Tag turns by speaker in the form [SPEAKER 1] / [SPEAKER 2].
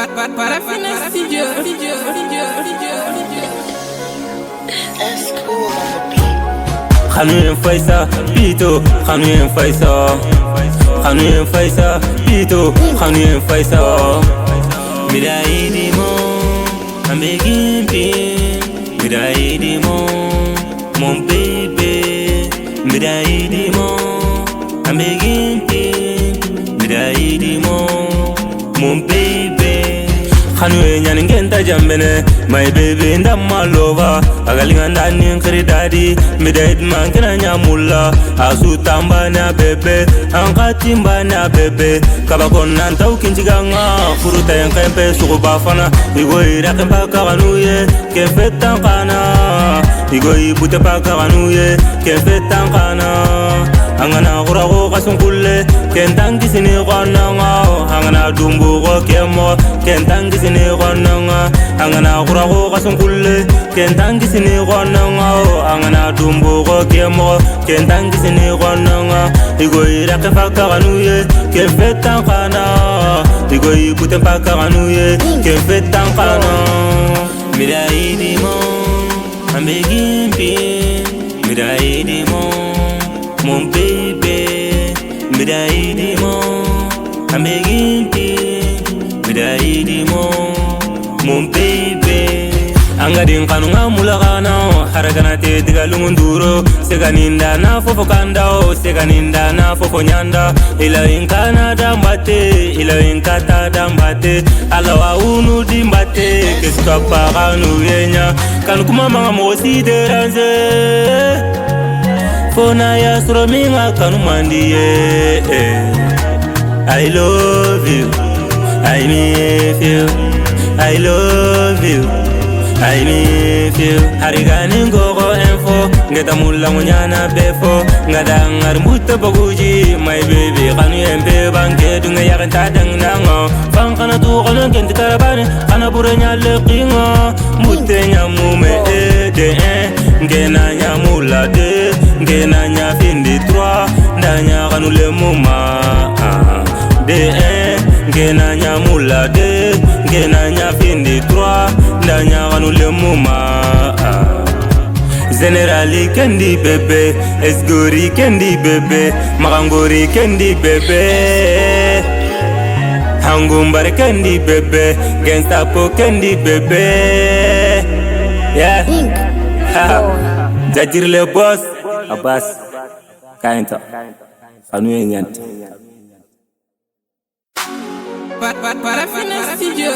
[SPEAKER 1] Parafina studio.
[SPEAKER 2] That's cool on the beat.
[SPEAKER 3] Khanuyen Faisa, Pito, Khanuyen Faisa. Khanuyen Faisa, Pito, Khanuyen Faisa. Midaidi mo, I'm begging pin. Midaidi mo, mon baby. Midaidi mo, I'm begging pin. Midaidi mo, mon baby. Khanuyen nyaningenta jambene, my baby ndamma lova. Agalinga ndani nkiri dadi, midaid mankina nyamula. Asu tamba na bebe, ankati mba na bebe. Kabakon nantau kinchiganga, furuta yankempe sukuba fana. Igo irakempa kaganuye, kempe tankana. Igo ibute pa kaganuye, kempe tankana. Angana kurago kasungkule, kentangi sini kwananga. Angana dumbu ko kemo, kentangi sini kwananga. Angana kurago kasungkule, kentangi sini kwananga. Angana dumbu ko kemo, kentangi sini kwananga. Igo irake fakaganuye, kempe tankana. Igo ibute pa kaganuye, kempe tankana. Midaidi mo, I'm begging pin. Midaidi mo, mon baby. Midaidi mo, I'm begging pin. Midaidi mo, mon baby. Angadin kanunga mulagana, haragana te digalungunduro. Seganinda na fofo kandao, seganinda na fofo nyanda. Ila inkana dambate, ila inkata dambate. Alawa unu dimbate, keska kanu yenya. Kanu kuma manga mosi deranze. Fona ya srominga kanu mandiye. I love you, I miss you. I love you, I miss you. Harigani ngogo info, ngeta mula munyana befo. Ngada ngarmuta baguji, my baby kanu yempe banke dunga yakin tadang nango. Fang kana tu kana kenti karabane, kana burenya lekingo. Mutenya mume de ngena nyamula de, ngena nyafindi 3, ndanya kanu le muma de ngena nyamula de, ngena nyafindi 3, ndanya kanu le muma. Generali kendi bebe, esgori kendi bebe, magangori kendi bebe. Hangumbare kendi bebe, genstapo kendi bebe. Yeah. Jajir le boss, Abbas, kainta. Khanuyen nyant.
[SPEAKER 1] Parafina studio.